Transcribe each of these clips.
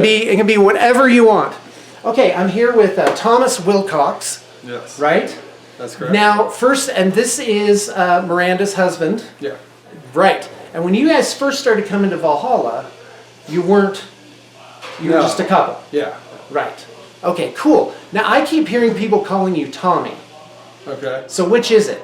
It can be whatever you want. Okay, I'm here with Thomas Wilcox. Yes. Right? That's correct. Now, first, and this is Miranda's husband. Yeah. Right. And when you guys first started coming to Valhalla, you weren't, you were just a couple. Yeah. Right. Okay, cool. Now, I keep hearing people calling you Tommy. Okay. So which is it?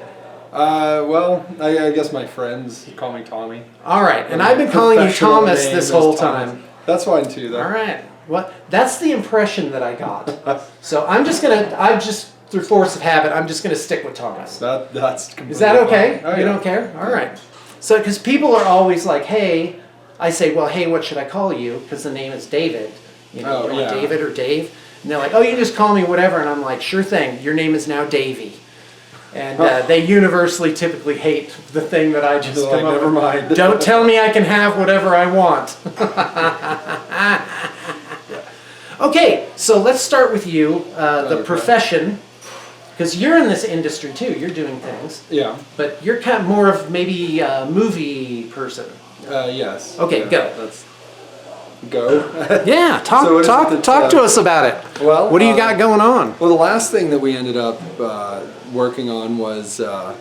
Well, I guess my friends call me Tommy. All right, and I've been calling you Thomas this whole time. That's fine too, though. All right. Well, that's the impression that I got. So I'm just through force of habit, I'm just gonna stick with Thomas. That's completely Is that okay? fine. Oh, you don't care? All right. So, because people are always like, hey, I say, well, hey, what should I call you? Because the name is David. You know, Oh, yeah. David or Dave. And they're like, oh, you can just call me whatever. And I'm like, sure thing. Your name is now Davey. And they universally typically hate the thing that I just They're come like, up never with. mind. Don't tell me I can have whatever I want. Okay, so let's start with you, the profession, because you're in this industry too. You're doing things. Yeah. But you're kind of more of maybe a movie person. Yes. Okay, Yeah, go. Go. Yeah, talk to us about it. Well, what do you got going on? Well, the last thing that we ended up working on was, I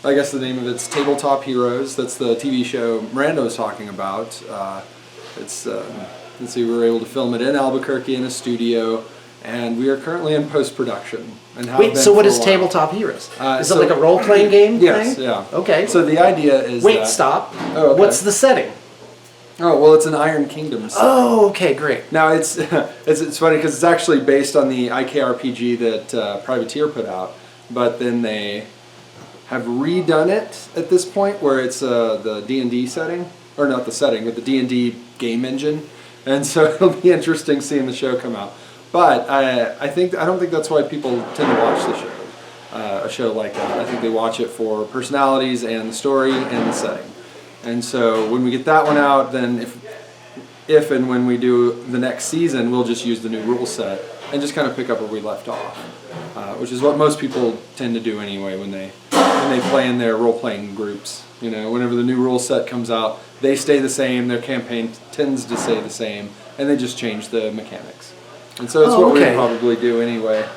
guess the name of it's Tabletop Heroes. That's the TV show Miranda was talking about. Let's see, we were able to film it in Albuquerque in a studio, and we are currently in post-production. And have Wait, been so what for is a while. Tabletop Heroes? Is so- it like a role-playing game Yes, thing? yeah. Okay. So the idea is Wait, that, stop. Oh, okay. What's the setting? Oh, well, it's an Iron Kingdom set. Oh, okay, great. Now, it's funny because it's actually based on the IKRPG that Privateer put out, but then they have redone it at this point where it's the D&D setting, or not the setting, but the D&D game engine, and so it'll be interesting seeing the show come out. But I don't think that's why people tend to watch the show, a show like that. I think they watch it for personalities and the story and the setting. And so when we get that one out, then if and when we do the next season, we'll just use the new rule set and just kind of pick up where we left off, which is what most people tend to do anyway when they play in their role-playing groups. You know, whenever the new rule set comes out, they stay the same, their campaign tends to stay the same, and they just change the mechanics. And so that's what we probably do anyway.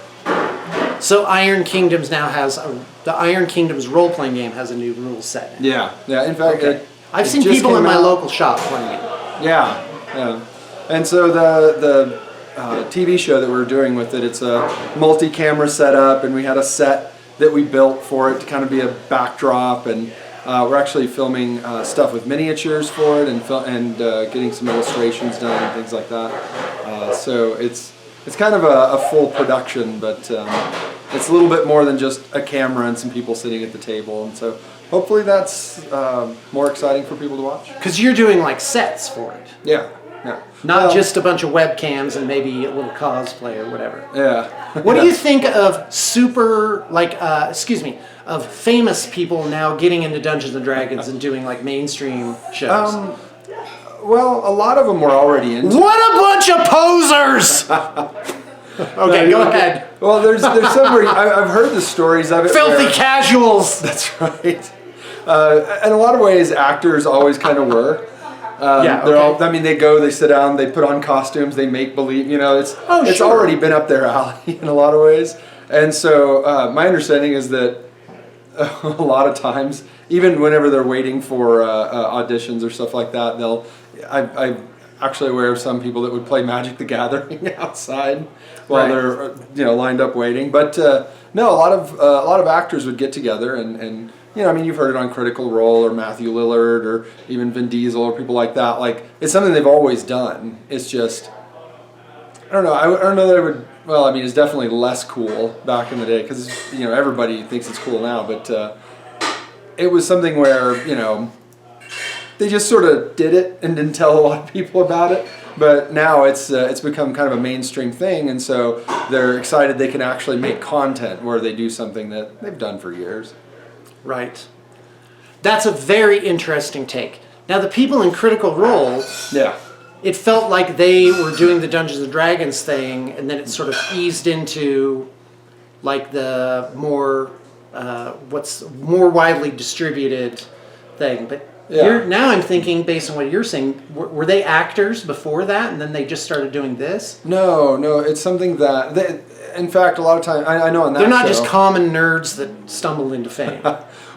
So Iron Kingdoms now has the Iron Kingdoms role-playing game has a new rule set. Yeah. In fact, I've it seen just people in came my out. local shop playing it. Yeah. And so the TV show that we're doing with it, it's a multi-camera setup, and we had a set that we built for it to kind of be a backdrop, and we're actually filming stuff with miniatures for it, and getting some illustrations done and things like that. So it's kind of a full production, but it's a little bit more than just a camera and some people sitting at the table, and so hopefully that's more exciting for people to watch. Because you're doing like sets for it. Yeah. Not just a bunch of webcams and maybe a little cosplay or whatever. Yeah. What do you think of of famous people now getting into Dungeons and Dragons and doing like mainstream shows? Well, a lot of them were already into it. What a bunch of posers! Okay, go ahead. Well, there's some where I've heard the stories of it. Filthy casuals! That's right. In a lot of ways, actors always kind of were. They sit down, they put on costumes, they make believe, it's already been up their alley in a lot of ways. And so my understanding is that a lot of times, even whenever they're waiting for auditions or stuff like that, I'm actually aware of some people that would play Magic the Gathering outside while they're lined up waiting. But no, a lot of actors would get together and you've heard it on Critical Role or Matthew Lillard or even Vin Diesel or people like that. Like, it's something they've always done. It's just, I don't know. I don't know that it would. Well, I mean, it's definitely less cool back in the day because everybody thinks it's cool now. But it was something where they just sort of did it and didn't tell a lot of people about it. But now it's become kind of a mainstream thing, and so they're excited they can actually make content where they do something that they've done for years. Right. That's a very interesting take. Now, the people in Critical Role, it felt like they were doing the Dungeons and Dragons thing, and then it sort of eased into like the more what's more widely distributed thing. But Now I'm thinking, based on what you're saying, were they actors before that, and then they just started doing this? No, it's something that in fact, a lot of times I know on that they're not show, just common nerds that stumbled into fame.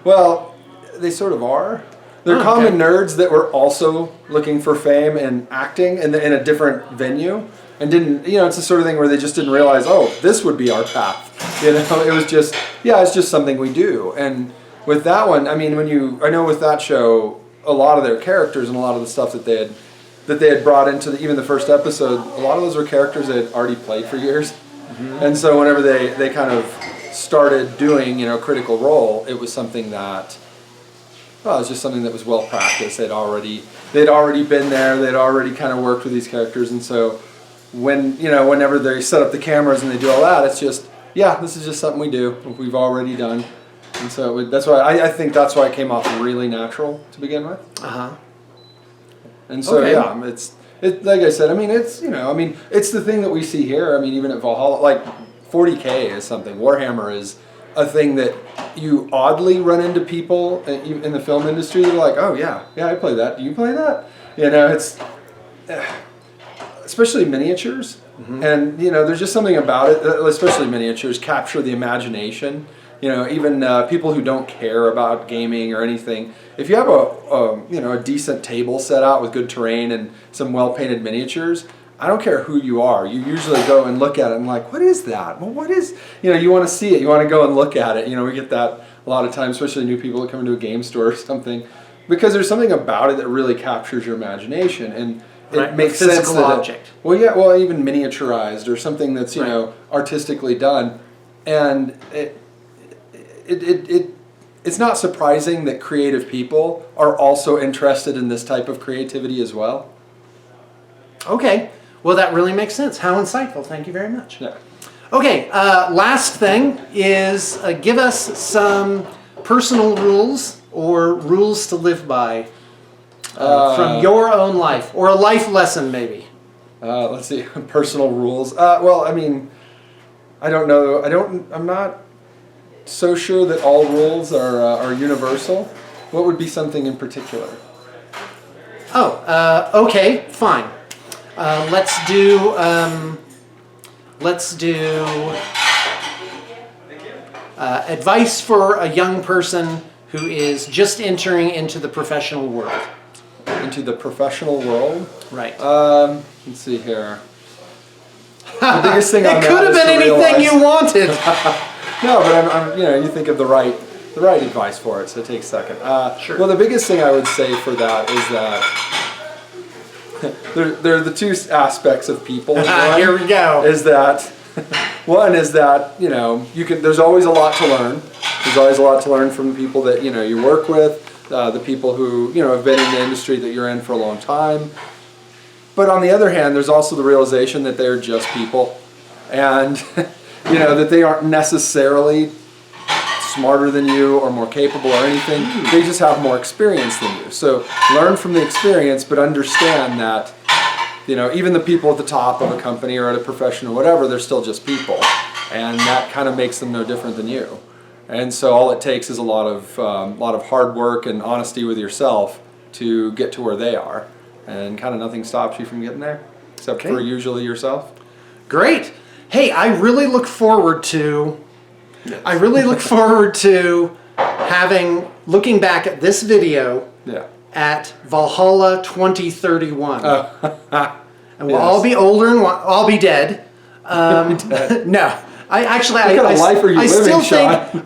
Well, they sort of are. They're common nerds that were also looking for fame and acting in a different venue, and didn't, it's the sort of thing where they just didn't realize, oh, this would be our path. It was just, it's just something we do. And with that one, I mean, I know with that show, a lot of their characters and a lot of the stuff that they had brought into even the first episode, a lot of those were characters they had already played for years. Mm-hmm. And so whenever they kind of started doing, Critical Role, it was something that, it was just something that was well practiced. They'd already been there. They'd already kind of worked with these characters, and so whenever they set up the cameras and they do all that, it's just, this is just something we do. We've already done, and so that's why I think that's why it came off really natural to begin with. And so it's like I said. I mean, it's it's the thing that we see here. I mean, even at Valhalla, like 40K is something. Warhammer is a thing that you oddly run into people in the film industry that are like, oh yeah, I play that. Do you play that? It's especially miniatures, and there's just something about it. Especially miniatures capture the imagination. Even people who don't care about gaming or anything. If you have a decent table set out with good terrain and some well painted miniatures, I don't care who you are. You usually go and look at it and like, what is that? Well, what is, you want to see it. You want to go and look at it. We get that a lot of times, especially new people that come into a game store or something, because there's something about it that really captures your imagination, and it makes sense. Physical object. Even miniaturized or something that's, artistically done. And it's not surprising that creative people are also interested in this type of creativity as well. Okay. Well, that really makes sense. How insightful. Thank you very much. Yeah. Okay, last thing is give us some personal rules or rules to live by from your own life, or a life lesson maybe. Let's see, personal rules. Well, I mean, I don't know. I'm not so sure that all rules are universal. What would be something in particular? Okay, fine. Let's do advice for a young person who is just entering into the professional world. Into the professional world? Right. Let's see here. The biggest thing it could have been anything you wanted. No, but I'm you think of the right advice for it, so it takes a second. Sure. Well, the biggest thing I would say for that is that there are the two aspects of people. Here we go. One is that there's always a lot to learn. There's always a lot to learn from the people that you work with, the people who have been in the industry that you're in for a long time. But on the other hand, there's also the realization that they're just people, and that they aren't necessarily smarter than you or more capable or anything. They just have more experience than you. So learn from the experience, but understand that even the people at the top of a company or at a profession or whatever, they're still just people, and that kind of makes them no different than you. And so all it takes is a lot of hard work and honesty with yourself to get to where they are, and kind of nothing stops you from getting there, except for usually yourself. Great. Hey, I really look forward to looking back at this video at Valhalla 2031. And we'll all be older and I'll be dead. No. I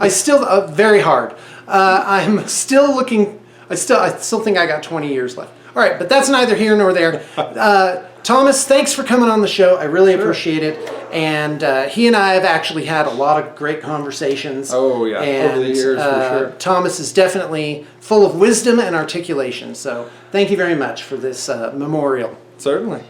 still very hard. I still think I got 20 years left. All right, but that's neither here nor there. Thomas, thanks for coming on the show. I really appreciate it. And he and I have actually had a lot of great conversations. Oh, yeah, over the years, for sure. Thomas is definitely full of wisdom and articulation. So thank you very much for this memorial. Certainly.